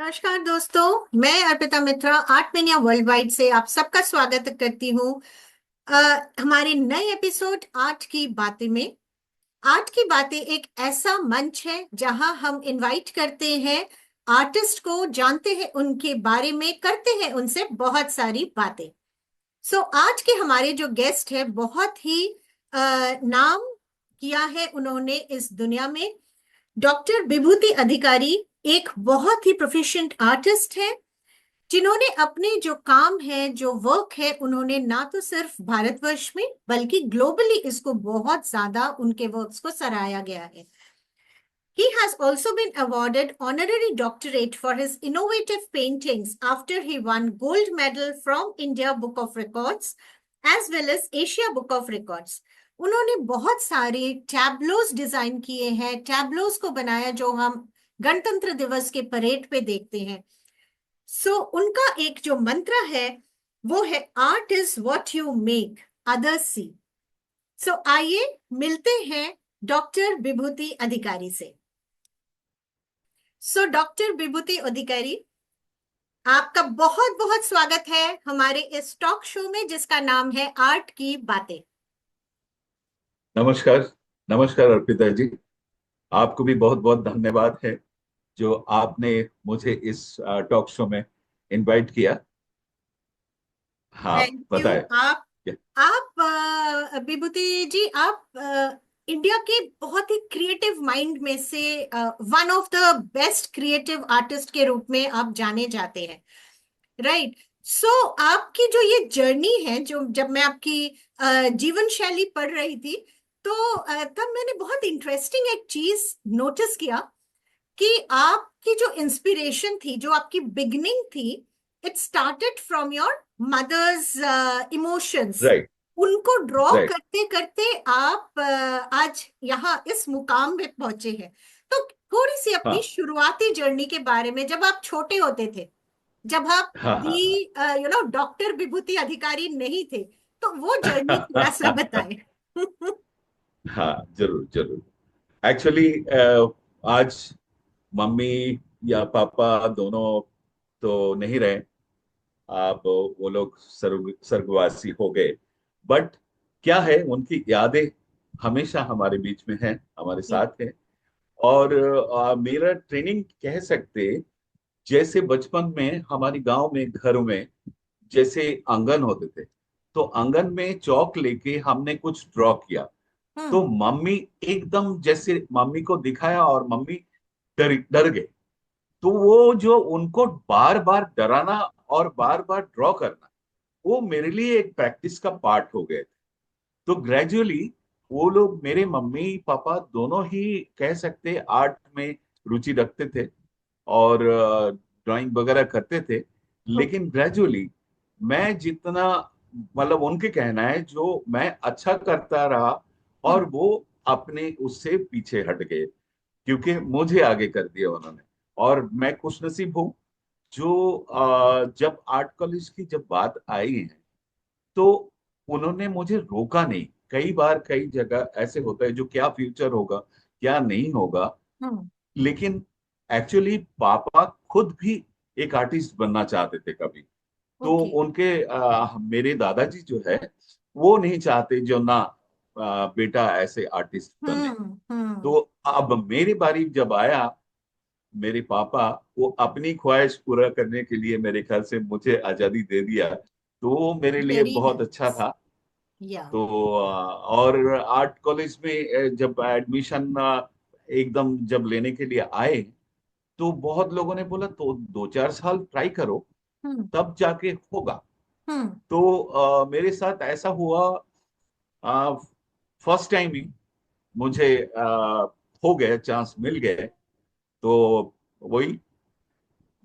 नमस्कार दोस्तों, मैं अर्पिता मित्रा आर्ट मेनिया वर्ल्ड वाइड से आप सबका स्वागत करती हूँ। हमारे नए एपिसोड आर्ट की बातें में। आर्ट की बातें एक ऐसा मंच है जहां हम इनवाइट करते हैं आर्टिस्ट को, जानते हैं उनके बारे में, करते हैं उनसे बहुत सारी बातें। आज के हमारे जो गेस्ट है बहुत ही नाम किया है उन्होंने इस दुनिया में। डॉक्टर विभूति अधिकारी एक बहुत ही प्रोफिशिएंट आर्टिस्ट है, जिन्होंने अपने जो काम है, जो वर्क है, उन्होंने ना तो सिर्फ भारतवर्ष में बल्कि ग्लोबली इसको बहुत ज्यादा उनके वर्क्स को सराहा गया है। He has also been awarded honorary doctorate for his innovative paintings after he won gold medal from India Book of Records as well as Asia Book of Records. उन्होंने बहुत सारे टैब्लोस डिजाइन किए हैं, टैब्लोस को बनाया जो हम गणतंत्र दिवस के परेड पे देखते हैं। उनका एक जो मंत्र है वो है art is what you make others see. आइए मिलते हैं डॉक्टर विभूति अधिकारी से। डॉक्टर विभूति अधिकारी, आपका बहुत बहुत स्वागत है हमारे इस टॉक शो में जिसका नाम है आर्ट की बातें। नमस्कार। नमस्कार अर्पिता जी। आपको भी बहुत बहुत धन्यवाद है जो आपने मुझे इस टॉक शो में इनवाइट किया। हाँ, थैंक यू। बताए। आप विभूति जी, आप इंडिया के बहुत ही क्रिएटिव माइंड में से one of the best creative artist के रूप में आप जाने जाते हैं, राइट? आपकी जो ये जर्नी है, जो जब मैं आपकी जीवन शैली पढ़ रही थी तो तब मैंने बहुत इंटरेस्टिंग एक चीज नोटिस किया कि आपकी जो इंस्पिरेशन थी, जो आपकी बिगनिंग थी, it started from your mother's emotions. Right. उनको ड्रॉ राइट। करते करते आप आज यहाँ इस मुकाम में पहुंचे हैं। तो थोड़ी सी अपनी हाँ शुरुआती जर्नी के बारे में, जब आप छोटे होते थे, जब आप हाँ भी हाँ डॉक्टर विभूति अधिकारी नहीं थे, तो वो जर्नी थोड़ा सा हाँ। बताएं। हाँ, जरूर जरूर। एक्चुअली आज मम्मी या पापा दोनों तो नहीं रहे। आप वो लोग स्वर्गवासी हो गए। बट क्या है, उनकी यादें हमेशा हमारे बीच में हैं, हमारे साथ हैं। और मेरा ट्रेनिंग कह सकते, जैसे बचपन में हमारी गांव में घरों में जैसे आंगन होते थे, तो आंगन में चौक लेके हमने कुछ ड्रॉ किया। तो हम्म। मम्मी एकदम जैसे मम्मी को दिखाया और मम्मी डर डर गए। तो वो जो उनको बार बार डराना और बार बार ड्रॉ करना, वो मेरे लिए एक प्रैक्टिस का पार्ट हो गए थे। तो ग्रेजुअली वो लोग, मेरे मम्मी पापा दोनों ही कह सकते आर्ट में रुचि रखते थे और ड्राइंग वगैरह करते थे। ओके। लेकिन ग्रेजुअली मैं जितना, मतलब उनके कहना है, जो मैं अच्छा करता रहा और हम्म। वो अपने उससे पीछे हट गए, क्योंकि मुझे आगे कर दिया उन्होंने। और मैं खुशनसीब हूँ जो जब आर्ट कॉलेज की जब बात आई है, तो उन्होंने मुझे रोका नहीं। कई बार कई जगह ऐसे होता है जो क्या फ्यूचर होगा क्या नहीं होगा। हम्म। लेकिन एक्चुअली पापा खुद भी एक आर्टिस्ट बनना चाहते थे कभी। तो ओके। उनके मेरे दादाजी जो है, वो नहीं चाहते जो ना बेटा ऐसे आर्टिस्ट बने। हम्म। तो अब मेरी बारी जब आया, मेरे पापा वो अपनी ख्वाहिश पूरा करने के लिए मेरे ख्याल से मुझे आजादी दे दिया, तो वो मेरे लिए वेरी बहुत अच्छा नाइस। था। या। तो और आर्ट कॉलेज में जब एडमिशन एकदम जब लेने के लिए आए, तो बहुत लोगों ने बोला तो 2-4 साल ट्राई करो, हम्म। तब जाके होगा। हम्म। तो मेरे साथ ऐसा हुआ। फर्स्ट टाइम ही मुझे हो गया, चांस मिल गए। तो वही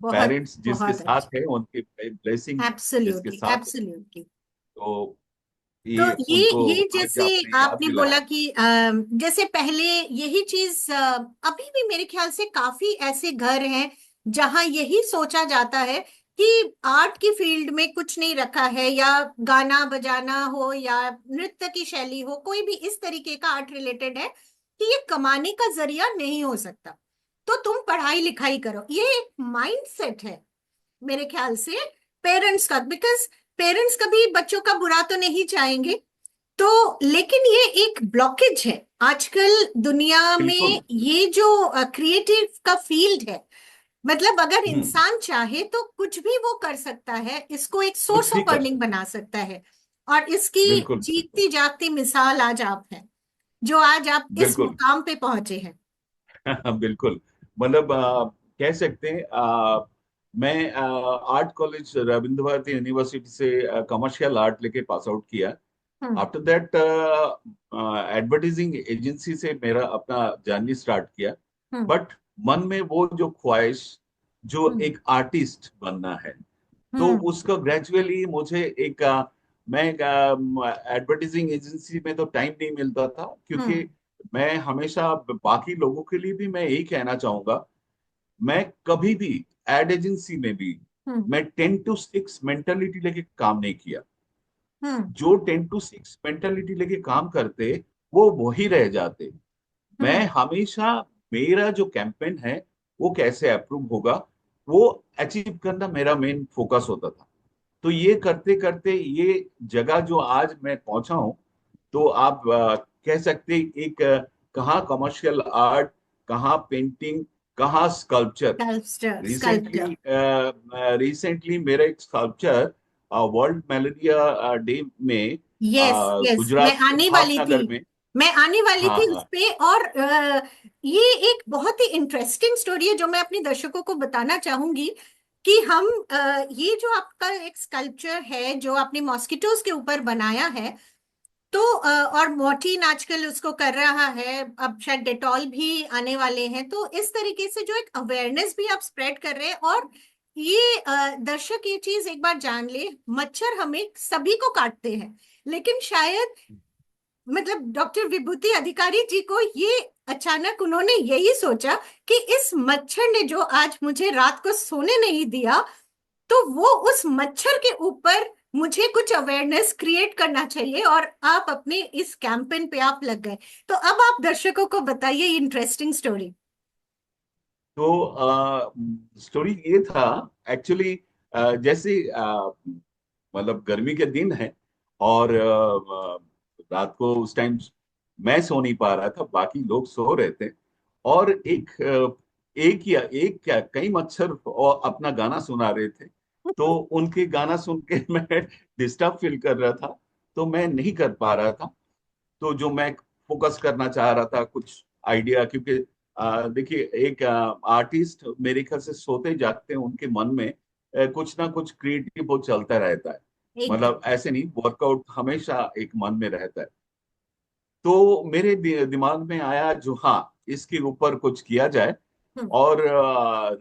बहुत पेरेंट्स जिसके बहुत साथ अच्छा। है, उनके ब्लेसिंग जिसके एब्सोल्युटली साथ है, एब्सोल्युटली। तो तो ये ये उनको ये आज जैसे आपने याद आपने बोला दिलाया। कि जैसे पहले यही चीज, अभी भी मेरे ख्याल से काफी ऐसे घर हैं जहां यही सोचा जाता है कि आर्ट की फील्ड में कुछ नहीं रखा है, या गाना बजाना हो या नृत्य की शैली हो, कोई भी इस तरीके का आर्ट रिलेटेड है कि ये कमाने का जरिया नहीं हो सकता। तो तुम पढ़ाई लिखाई करो। ये एक माइंड सेट है मेरे ख्याल से पेरेंट्स का, बिकॉज पेरेंट्स कभी बच्चों का बुरा तो नहीं चाहेंगे। तो लेकिन ये एक ब्लॉकेज है आजकल दुनिया बिल्कुल। में, ये जो क्रिएटिव का फील्ड है। मतलब अगर हम्म। इंसान चाहे तो कुछ भी वो कर सकता है, इसको एक सोर्स कुछ भी ऑफ कर अर्निंग सकते। बना सकता है। और इसकी बिल्कुल बिल्कुल। जीतती जागती मिसाल आज आप हैं, जो आज आप इस बिल्कुल। मुकाम पे पहुंचे हैं। बिल्कुल। मतलब कह सकते हैं मैं art college Rabindra Bharati university से कमर्शियल आर्ट लेके पास आउट किया। Hmm. After that advertising agency से मेरा अपना जर्नी स्टार्ट किया। हम्म। बट मन में वो जो ख्वाहिश, जो हम्म। एक आर्टिस्ट बनना है, तो हम्म। उसको ग्रेजुअली मुझे एक मैं एडवर्टाइजिंग एजेंसी में तो टाइम नहीं मिलता था, क्योंकि हम्म। मैं हमेशा बाकी लोगों के लिए भी मैं यही कहना चाहूंगा, मैं कभी भी एड एजेंसी में भी हम्म। मैं 10 to 6 मेंटेलिटी लेके काम नहीं किया। हम्म। जो 10 to 6 मेंटेलिटी लेके काम करते वो वही रह जाते। मैं हम्म। हमेशा मेरा जो कैंपेन है वो कैसे अप्रूव होगा, वो अचीव करना मेरा मेन फोकस होता था। तो ये करते करते ये जगह जो आज मैं पहुंचा हूं, तो आप कह सकते हैं एक कहाँ कमर्शियल आर्ट, कहाँ पेंटिंग, कहाँ sculpture. Sculpture, sculpture. Recently recently मेरा एक स्कल्पचर वर्ल्ड मलेरिया डे में यस यस, मैं गुजरात के आने वाली थी। भावनगर में। मैं आने वाली हाँ थी उस हाँ। पे। और ये एक बहुत ही इंटरेस्टिंग स्टोरी है जो मैं अपने दर्शकों को बताना चाहूंगी कि हम ये जो आपका एक स्कल्पचर है जो आपने मॉस्किटोज के ऊपर बनाया है, तो और मॉर्टिन आजकल उसको कर रहा है, अब शायद डेटॉल भी आने वाले हैं, तो इस तरीके से जो एक अवेयरनेस भी आप स्प्रेड कर रहे हैं। और ये दर्शक ये चीज एक बार जान ले, मच्छर हमें सभी को काटते हैं, लेकिन शायद मतलब डॉक्टर विभूति अधिकारी जी को ये अचानक उन्होंने यही सोचा कि इस मच्छर ने जो आज मुझे रात को सोने नहीं दिया, तो वो उस मच्छर के ऊपर मुझे कुछ अवेयरनेस क्रिएट करना चाहिए, और आप अपने इस कैंपेन पे आप लग गए। तो अब आप दर्शकों को बताइए इंटरेस्टिंग स्टोरी। तो स्टोरी ये था एक्चुअली, जैसे मतलब गर्मी के दिन है, और रात को उस टाइम मैं सो नहीं पा रहा था, बाकी लोग सो रहे थे। और एक या एक क्या कई मच्छर और अपना गाना सुना रहे थे। तो उनके गाना सुन के मैं डिस्टर्ब फील कर रहा था, तो मैं नहीं कर पा रहा था। तो जो मैं फोकस करना चाह रहा था कुछ आइडिया, क्योंकि देखिए एक आर्टिस्ट मेरे ख्याल से सोते जागते हैं उनके मन में कुछ ना कुछ क्रिएटिव वो चलता रहता है। एकदम। मतलब ऐसे नहीं, वर्कआउट हमेशा एक मन में रहता है। तो मेरे दिमाग में आया जो हाँ, इसके ऊपर कुछ किया जाए। हम्म। और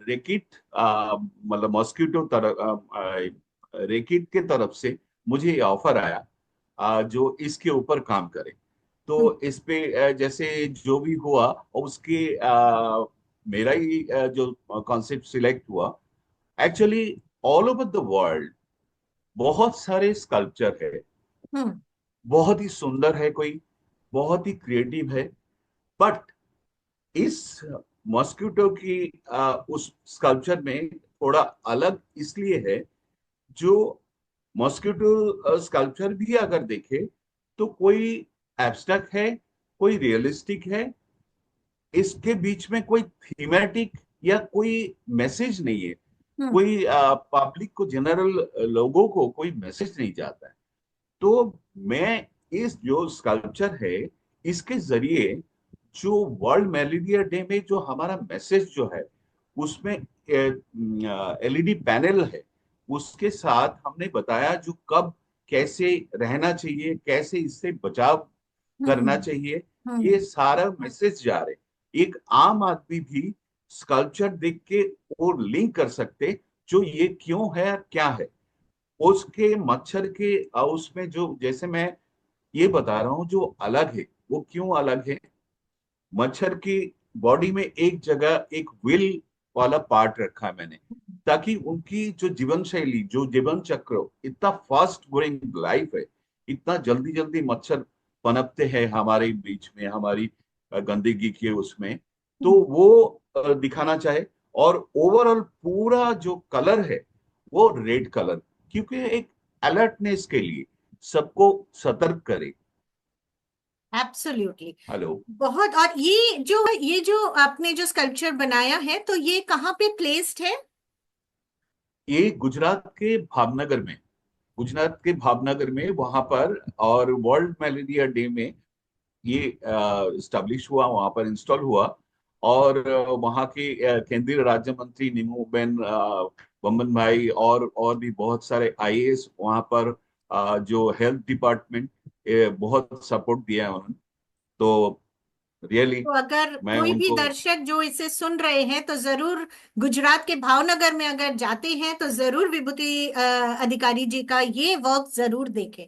रेकिट मतलब मॉस्किटो तरफ रेकिट के तरफ से मुझे ये ऑफर आया जो इसके ऊपर काम करे। हम्म। तो इस पे जैसे जो भी हुआ, और उसके मेरा ही जो कॉन्सेप्ट सिलेक्ट हुआ। Actually all over the world बहुत सारे स्कल्पचर है, हम्म। बहुत ही सुंदर है, कोई बहुत ही क्रिएटिव है। बट इस मॉस्किटो की उस स्कल्पचर में थोड़ा अलग इसलिए है, जो मॉस्किटो स्कल्पचर भी अगर देखे तो कोई एब्स्ट्रैक्ट है, कोई रियलिस्टिक है, इसके बीच में कोई थीमेटिक या कोई मैसेज नहीं है। हम्म। कोई पब्लिक को, जनरल लोगों को कोई मैसेज नहीं जाता है। तो मैं इस जो स्कल्पचर है, इसके जरिए जो वर्ल्ड मलेरिया डे में जो हमारा मैसेज जो है, उसमें एलईडी पैनल है, उसके साथ हमने बताया जो कब कैसे रहना चाहिए, कैसे इससे बचाव करना हम्म। चाहिए, ये हम्म। सारा मैसेज जा रहे। एक आम आदमी भी स्कल्पचर देख के वो लिंक कर सकते जो ये क्यों है और क्या है। उसके मच्छर के उसमें जो, जैसे मैं ये बता रहा हूँ जो अलग है, वो क्यों अलग है। मच्छर की बॉडी में एक जगह एक विल वाला पार्ट रखा है मैंने, ताकि उनकी जो जीवन शैली, जो जीवन चक्र, इतना फास्ट ग्रोइंग लाइफ है, इतना जल्दी जल्दी मच्छर पनपते हैं हमारे बीच में, हमारी गंदगी के उसमें। तो वो दिखाना चाहे। और ओवरऑल पूरा जो कलर है वो रेड कलर, क्योंकि एक अलर्टनेस के लिए सबको सतर्क करे। एब्सोल्युटली। हेलो। बहुत। और ये जो आपने जो स्कल्पचर बनाया है, तो ये कहाँ पे प्लेस्ड है? ये गुजरात के भावनगर में, गुजरात के भावनगर में वहां पर, और वर्ल्ड मलेरिया डे में ये स्टैब्लिश हुआ, वहां पर इंस्टॉल हुआ। और वहां के केंद्रीय राज्य मंत्री नीमूबेन बम्बन भाई और भी बहुत सारे आईएएस वहां पर, जो हेल्थ डिपार्टमेंट, बहुत सपोर्ट दिया है उन्होंने। तो रियली तो अगर मैं कोई भी उनको। दर्शक जो इसे सुन रहे हैं, तो जरूर गुजरात के भावनगर में अगर जाते हैं तो जरूर विभूति अधिकारी जी का ये वर्क जरूर देखें।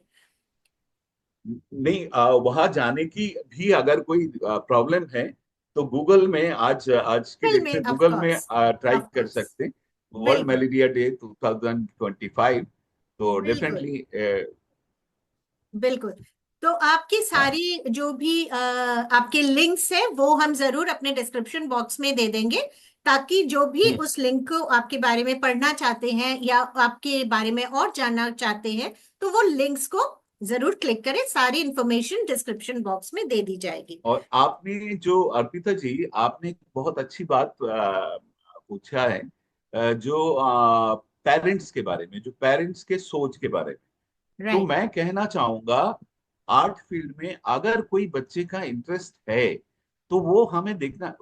नहीं, वहां जाने की भी अगर कोई प्रॉब्लम है तो गूगल में, आज आज की फिल्म डेट में, में ऑफ गूगल में कोर्स। ट्राई ऑफ कर कोर्स। सकते हैं, वर्ल्ड बिल्कुल। Malaria day 2025। तो बिल्कुल। डेफिनेटली। बिल्कुल। तो आपकी हाँ। सारी जो भी आपके लिंक्स हैं वो हम जरूर अपने डिस्क्रिप्शन बॉक्स में दे देंगे, ताकि जो भी हम्म। उस लिंक को आपके बारे में पढ़ना चाहते हैं या आपके बारे में और जानना चाहते हैं, तो वो लिंक्स को जरूर क्लिक करें। सारी इंफॉर्मेशन डिस्क्रिप्शन बॉक्स में दे दी जाएगी। और आपने जो, अर्पिता जी, आपने एक बहुत अच्छी बात पूछा है, जो पेरेंट्स के बारे में, जो पेरेंट्स के सोच के बारे में। तो राइट। मैं कहना चाहूंगा, आर्ट फील्ड में अगर कोई बच्चे का इंटरेस्ट है तो वो हमें देखना,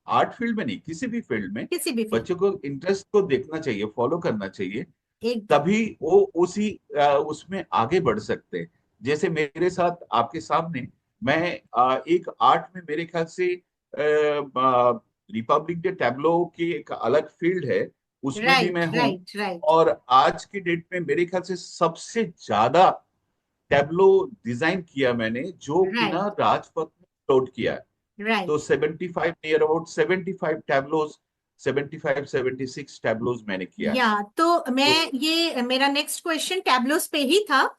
आर्ट फील्ड में नहीं, किसी भी फील्ड में किसी भी फील्ड। बच्चों को इंटरेस्ट को देखना चाहिए, फॉलो करना चाहिए। एकदम। तभी वो उसी उसमें आगे बढ़ सकते हैं। जैसे मेरे साथ आपके सामने, मैं एक आर्ट में, मेरे ख्याल से रिपब्लिक डे टैब्लो की एक अलग फील्ड है, उसमें भी राइट, मैं हूँ। Right, right. और आज की डेट में मेरे ख्याल से सबसे ज्यादा टैब्लो डिजाइन किया मैंने, जो कि ना राइट, राजपथ में फ्लोट किया है। तो राइट। 75, नियर अबाउट 75 टैब्लोज, 75 76 टैब्लोज मैंने किया है। या तो तो मैं, ये मेरा नेक्स्ट क्वेश्चन टैब्लोस पे ही था।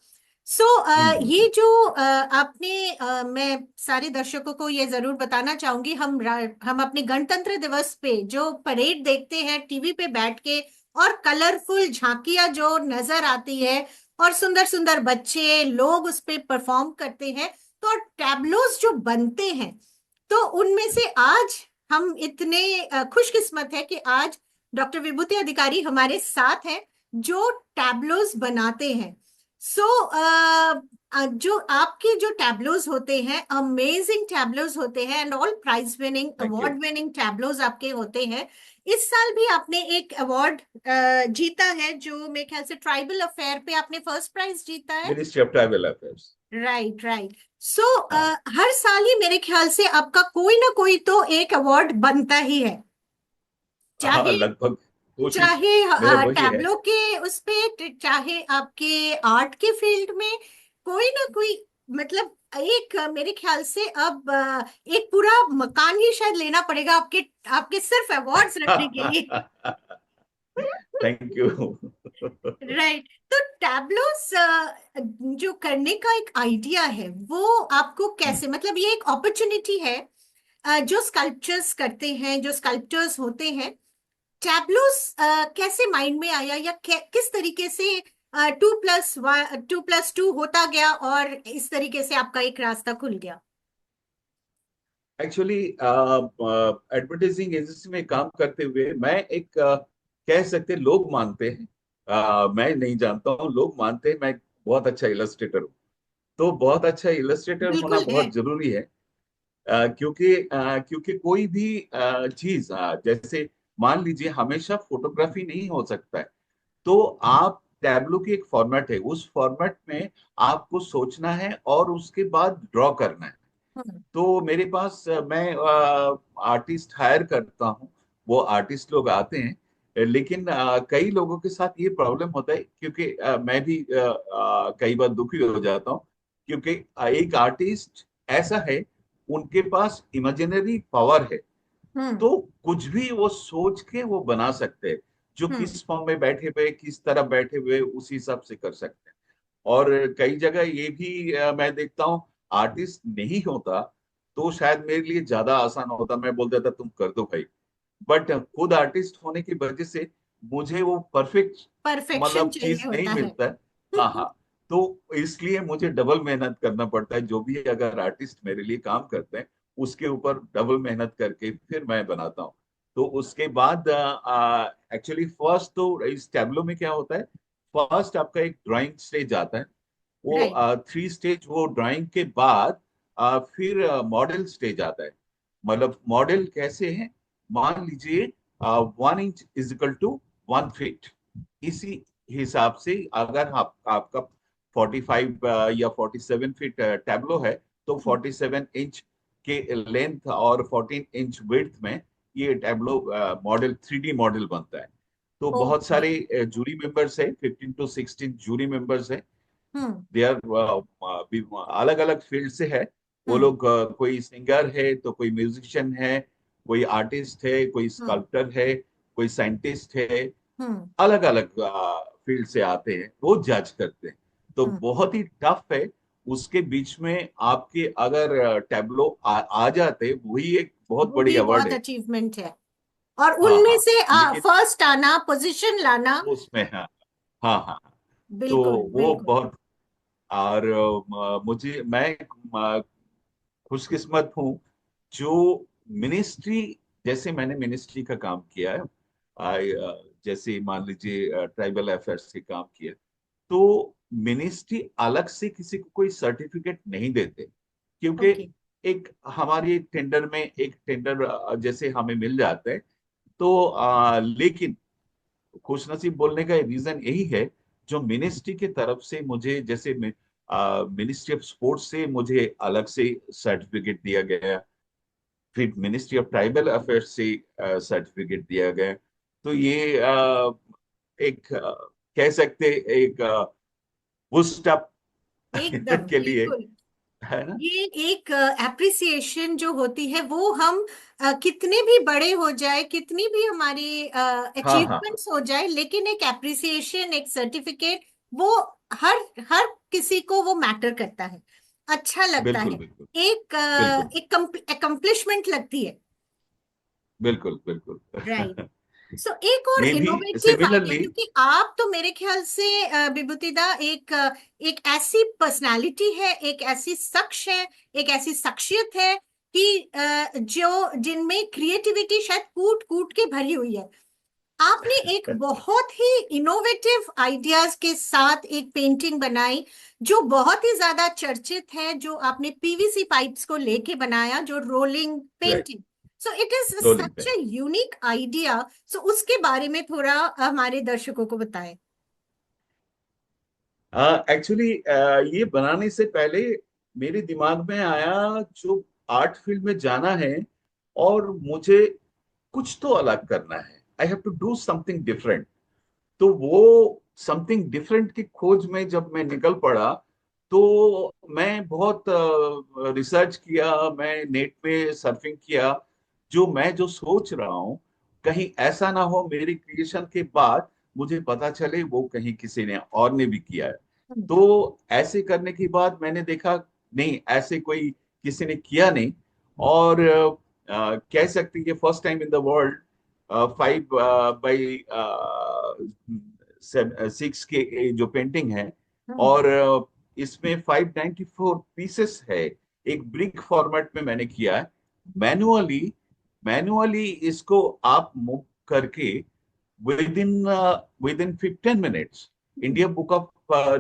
सो हम्म। ये जो आपने मैं सारे दर्शकों को ये जरूर बताना चाहूंगी, हम अपने गणतंत्र दिवस पे जो परेड देखते हैं टीवी पे बैठ के, और कलरफुल झांकियां जो नजर आती है, और सुंदर सुंदर बच्चे लोग उस पे परफॉर्म करते हैं, तो टैब्लोस जो बनते हैं, तो उनमें से आज हम इतने खुशकिस्मत है कि आज डॉक्टर विभूति अधिकारी हमारे साथ हैं, जो टैब्लोस बनाते हैं। सो जो आपके जो टैब्लोस होते हैं, अमेजिंग टैब्लोस होते हैं, and all prize winning, thank you. Award winning tableaux आपके होते हैं। इस साल भी आपने एक अवार्ड जीता है, जो मेरे ख्याल से ट्राइबल अफेयर पे आपने फर्स्ट प्राइज जीता है। Ministry of tribal affairs. Right, right. So हाँ। हर साल ही मेरे ख्याल से आपका कोई ना कोई तो एक अवार्ड बनता ही है, हाँ, चाहे लगभग कोशिश चाहे मेरा वही है। टैबलो के उस पे, चाहे आपके आर्ट के फील्ड में, कोई ना कोई, मतलब एक मेरे ख्याल से अब एक पूरा मकान ही शायद लेना पड़ेगा आपके आपके सिर्फ अवार्ड्स रखने के लिए। Thank you. राइट। तो टैब्लोस जो करने का एक आइडिया है, वो आपको कैसे, मतलब ये एक अपॉर्चुनिटी है, जो स्कल्पचर्स करते हैं, जो स्कल्पचर्स होते हैं, टैब्लोस कैसे माइंड में आया, या किस तरीके से 2+2 होता गया, और इस तरीके से आपका एक रास्ता खुल गया? एक्चुअली एडवर्टाइजिंग एजेंसी में काम करते हुए मैं एक, कह सकते, लोग मानते हैं, मैं नहीं जानता हूँ, लोग मानते हैं मैं बहुत अच्छा इलस्ट्रेटर हूँ। तो बहुत अच्छा इलस्ट्रेटर होना बिल्कुल है। बहुत जरूरी है। क्योंकि कोई भी चीज, जैसे मान लीजिए, हमेशा फोटोग्राफी नहीं हो सकता है। तो आप, टैब्लो की एक फॉर्मेट है, उस फॉर्मेट में आपको सोचना है और उसके बाद ड्रॉ करना है। हम्म। तो मेरे पास, मैं आर्टिस्ट हायर करता हूँ, वो आर्टिस्ट लोग आते हैं। लेकिन कई लोगों के साथ ये प्रॉब्लम होता है, क्योंकि मैं भी कई बार दुखी हो जाता हूँ, क्योंकि एक आर्टिस्ट ऐसा है, उनके पास इमेजिनरी पावर है। हम्म। तो कुछ भी वो सोच के वो बना सकते हैं, जो हम्म। किस फॉर्म में बैठे हुए, किस तरह बैठे हुए, उस हिसाब से कर सकते हैं। और कई जगह ये भी मैं देखता हूँ, आर्टिस्ट नहीं होता, तो शायद मेरे लिए ज्यादा आसान होता, मैं बोलता था तुम कर दो भाई। बट खुद आर्टिस्ट होने की वजह से मुझे वो परफेक्ट परफेक्शन मतलब चाहिए चीज नहीं होता है। मिलता है। हाँ हाँ। तो इसलिए मुझे डबल मेहनत करना पड़ता है, जो भी अगर आर्टिस्ट मेरे लिए काम करते हैं उसके ऊपर डबल मेहनत करके फिर मैं बनाता हूँ। तो उसके बाद एक्चुअली फर्स्ट तो इस टैब्लो में क्या होता है, फर्स्ट आपका एक ड्राइंग स्टेज आता है। वो राइट। 3 स्टेज, वो ड्राइंग के बाद फिर मॉडल स्टेज आता है। मतलब मॉडल कैसे है, मान लीजिए 1 inch is equal to 1 feet. इसी हिसाब से अगर आपका 45 या 47 फीट टैब्लो है, तो 47 इंच के लेंथ और 14 इंच विड्थ में ये टैब्लो मॉडल 3D मॉडल बनता है। तो बहुत ओके। सारे जूरी मेंबर्स है, 15 to 16 जूरी मेंबर्स है। हम्म। दे आर अलग अलग फील्ड से है। वो हम्म। लोग कोई सिंगर है तो कोई म्यूजिशियन है, कोई आर्टिस्ट है, कोई हम्म। स्कल्प्टर है, कोई साइंटिस्ट है। हम्म। अलग अलग फील्ड से आते हैं, वो जज करते हैं। तो हम्म। बहुत ही टफ है। उसके बीच में आपके अगर टैबलो आ जाते, वही एक बहुत वो बड़ी भी अवार्ड बहुत है। अचीवमेंट है। और हाँ उनमें हाँ। से लेकिन फर्स्ट आना, पोजीशन लाना। वो उसमें हाँ। हाँ हाँ। तो बिल्कुल वो बिल्कुल। बहुत, और मुझे मैं खुशकिस्मत हूँ जो मिनिस्ट्री, जैसे मैंने मिनिस्ट्री का काम किया है, जैसे मान लीजिए ट्राइबल अफेयर्स के काम किया, तो मिनिस्ट्री अलग से किसी को कोई सर्टिफिकेट नहीं देते। क्योंकि ओके। एक हमारी टेंडर में एक टेंडर जैसे हमें मिल जाता है। तो लेकिन खुशनसीब बोलने का रीजन यही है, जो मिनिस्ट्री की तरफ से मुझे, जैसे मिनिस्ट्री ऑफ स्पोर्ट्स से मुझे अलग से सर्टिफिकेट दिया गया, फिर मिनिस्ट्री ऑफ ट्राइबल अफेयर्स से सर्टिफिकेट दिया गया। तो ये एक कह सकते एक बूस्ट अप एकदम के लिए, बिल्कुल। है ना। ये एक एप्रिसिएशन जो होती है वो हम कितने भी बड़े हो जाए, कितनी भी हमारी हाँ हाँ हाँ। अचीवमेंट्स हो जाए, लेकिन एक एप्रिसिएशन, एक सर्टिफिकेट, वो हर हर किसी को वो मैटर करता है, अच्छा लगता बिल्कुल है। बिल्कुल। एक बिल्कुल एक अकम्प्लिशमेंट लगती है। बिल्कुल बिल्कुल। राइट। सो एक और मे भी इनोवेटिव आइडिया, सिमिलरली। क्योंकि आप तो मेरे ख्याल से विभूतिदा एक ऐसी पर्सनालिटी है, एक ऐसी शख्स है, एक ऐसी शख्सियत है कि जो जिनमें क्रिएटिविटी शायद कूट कूट के भरी हुई है। आपने एक बहुत ही इनोवेटिव आइडियाज के साथ एक पेंटिंग बनाई जो बहुत ही ज्यादा चर्चित है, जो आपने पीवीसी पाइप्स को लेके बनाया, जो rolling right. Painting. So it is rolling such pen. A unique idea. So उसके बारे में थोड़ा हमारे दर्शकों को बताएं। एक्चुअली ये बनाने से पहले मेरे दिमाग में आया, जो आर्ट फील्ड में जाना है और मुझे कुछ तो अलग करना है, I have to do something different. तो वो समथिंग डिफरेंट की खोज में जब मैं निकल पड़ा, तो मैं बहुत रिसर्च किया, मैं नेट पे सर्फिंग किया। जो सोच रहा हूँ, कहीं ऐसा ना हो मेरी क्रिएशन के बाद मुझे पता चले वो कहीं किसी ने और ने भी किया है। हम्म। तो ऐसे करने के बाद मैंने देखा, नहीं ऐसे कोई किसी ने किया नहीं। और कह सकते हैं कि first time in the world 5 by 6 के जो पेंटिंग है, हम्म। और इसमें 594 पीसेस है। एक ब्रिक फॉर्मेट में मैंने किया है, मैनुअली। मैनुअली इसको आप मूव करके with in with in 15 minutes India book of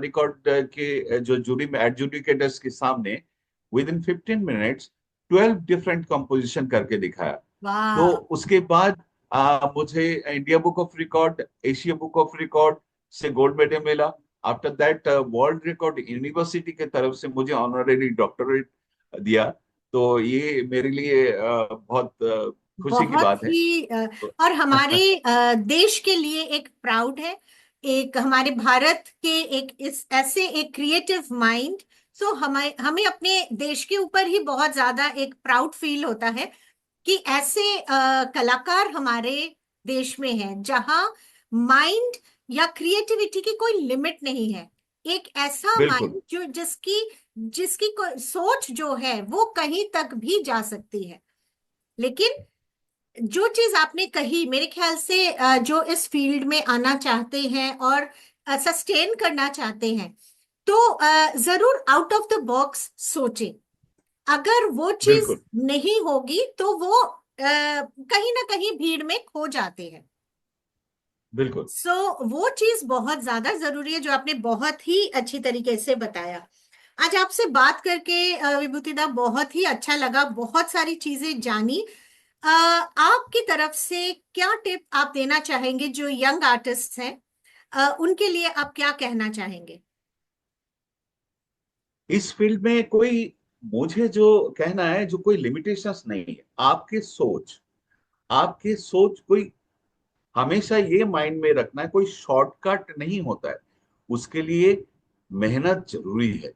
record के जो जूरी में एडजुडिकेटर्स के सामने, with in 15 minutes 12 different composition करके दिखाया। तो वाह। उसके बाद मुझे India book of record, Asia book of record से गोल्ड मेडल मिला। After that world record university के तरफ से मुझे ऑनररी डॉक्टरेट दिया। तो ये मेरे लिए बहुत खुशी की बहुत बात है। ही तो, और हमारे देश के लिए एक प्राउड है, एक हमारे भारत के एक इस ऐसे एक क्रिएटिव माइंड। सो हमें हमें अपने देश के ऊपर ही बहुत ज्यादा एक प्राउड फील होता है कि ऐसे कलाकार हमारे देश में हैं, जहां माइंड या क्रिएटिविटी की कोई लिमिट नहीं है। एक ऐसा बिल्कुल माइंड जो जिसकी जिसकी सोच जो है वो कहीं तक भी जा सकती है। लेकिन जो चीज आपने कही, मेरे ख्याल से जो इस फील्ड में आना चाहते हैं और सस्टेन करना चाहते हैं, तो जरूर आउट ऑफ द बॉक्स सोचें। अगर वो चीज बिल्कुल नहीं होगी तो वो कहीं ना कहीं भीड़ में खो जाते हैं। बिल्कुल। वो चीज बहुत ज्यादा जरूरी है, जो आपने बहुत ही अच्छी तरीके से बताया। आज आपसे बात करके विभूतिदा बहुत ही अच्छा लगा, बहुत सारी चीजें जानी। आपकी तरफ से क्या टिप आप देना चाहेंगे जो यंग आर्टिस्ट हैं, उनके लिए आप क्या कहना चाहेंगे? इस फील्ड में कोई, मुझे जो कहना है, जो कोई लिमिटेशंस नहीं है। आपके सोच कोई, हमेशा ये माइंड में रखना है, कोई शॉर्टकट नहीं होता है। उसके लिए मेहनत जरूरी है।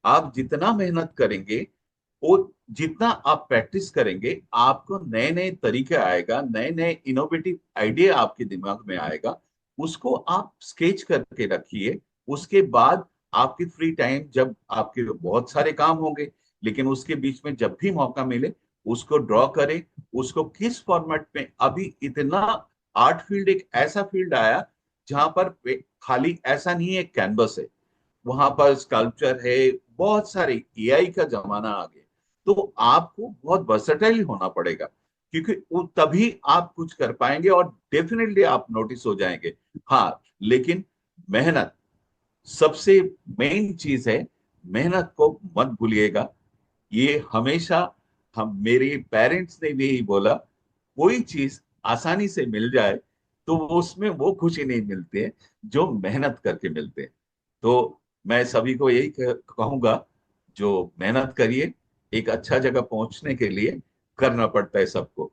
आप जितना मेहनत करेंगे, वो जितना आप प्रैक्टिस करेंगे, आपको नए नए तरीके आएगा, नए नए इनोवेटिव आइडिया आपके दिमाग में आएगा। उसको आप स्केच करके रखिए। उसके बाद आपकी फ्री टाइम, जब आपके बहुत सारे काम होंगे, लेकिन उसके बीच में जब भी मौका मिले, उसको ड्रॉ करें। उसको किस फॉर्मेट में, अभी इतना आर्ट फील्ड एक ऐसा फील्ड आया जहां पर खाली ऐसा नहीं है कैनवस है, वहां पर स्कल्पचर है, बहुत सारे एआई का जमाना आ गया। तो आपको बहुत वर्सेटाइल होना पड़ेगा, क्योंकि वो तभी आप कुछ कर पाएंगे और डेफिनेटली आप नोटिस हो जाएंगे। हाँ, लेकिन मेहनत सबसे मेन चीज है। मेहनत को मत भूलिएगा। ये हमेशा, हम मेरे पेरेंट्स ने भी यही बोला, कोई चीज आसानी से मिल जाए तो उसमें वो खुशी नहीं मिलती है जो मेहनत करके मिलते हैं। तो मैं सभी को यही कहूंगा, जो मेहनत करिए। एक अच्छा जगह पहुंचने के लिए करना पड़ता है सबको।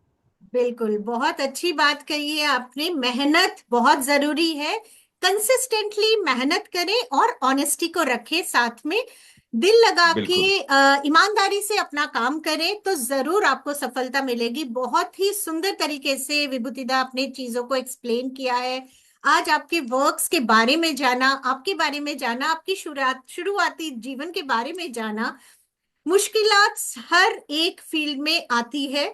बिल्कुल, बहुत अच्छी बात कही है आपने। मेहनत बहुत जरूरी है। कंसिस्टेंटली मेहनत करें और ऑनेस्टी को रखें साथ में। दिल लगा के बिल्कुल ईमानदारी से अपना काम करें तो जरूर आपको सफलता मिलेगी। बहुत ही सुंदर तरीके से विभूतिदा आपने चीजों को एक्सप्लेन किया है। आज आपके वर्क्स के बारे में जाना, आपके बारे में जाना, आपकी शुरुआती जीवन के बारे में जाना। मुश्किलात हर एक फील्ड में आती है,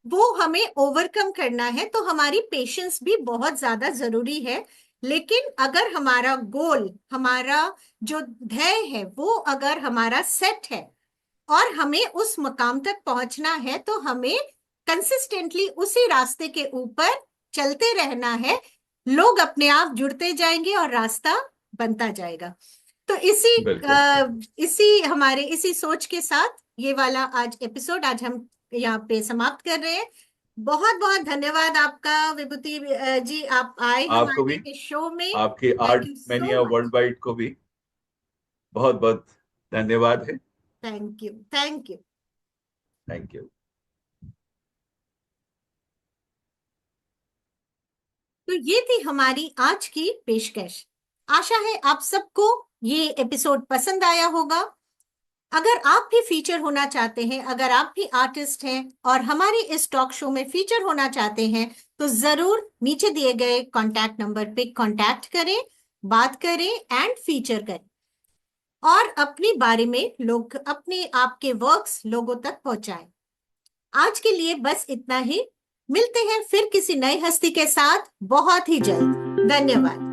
वो हमें ओवरकम करना है, तो हमारी पेशेंस भी बहुत ज्यादा जरूरी है। लेकिन अगर हमारा गोल, हमारा जो ध्येय है, वो अगर हमारा सेट है और हमें उस मकाम तक पहुंचना है, तो हमें कंसिस्टेंटली उसी रास्ते के ऊपर चलते रहना है। लोग अपने आप जुड़ते जाएंगे और रास्ता बनता जाएगा। तो बिल्कुल बिल्कुल। इसी हमारे इसी सोच के साथ ये वाला आज एपिसोड आज हम यहाँ पे समाप्त कर रहे हैं। बहुत बहुत धन्यवाद आपका विभूति जी, आप आए आपको भी, हमारे इस शो में। आपके thank art you so mania much. World wide को भी बहुत बहुत धन्यवाद है। Thank you, thank you. Thank you. तो ये थी हमारी आज की पेशकश। आशा है आप सबको ये एपिसोड पसंद आया होगा। अगर आप भी फीचर होना चाहते हैं, अगर आप भी आर्टिस्ट हैं और हमारे इस टॉक शो में फीचर होना चाहते हैं, तो जरूर नीचे दिए गए कॉन्टैक्ट नंबर पे कॉन्टैक्ट करें, बात करें एंड फीचर करें, और अपने बारे में लोग अपने आपके वर्क्स लोगों तक पहुंचाएं। आज के लिए बस इतना ही। मिलते हैं फिर किसी नई हस्ती के साथ बहुत ही जल्द। धन्यवाद।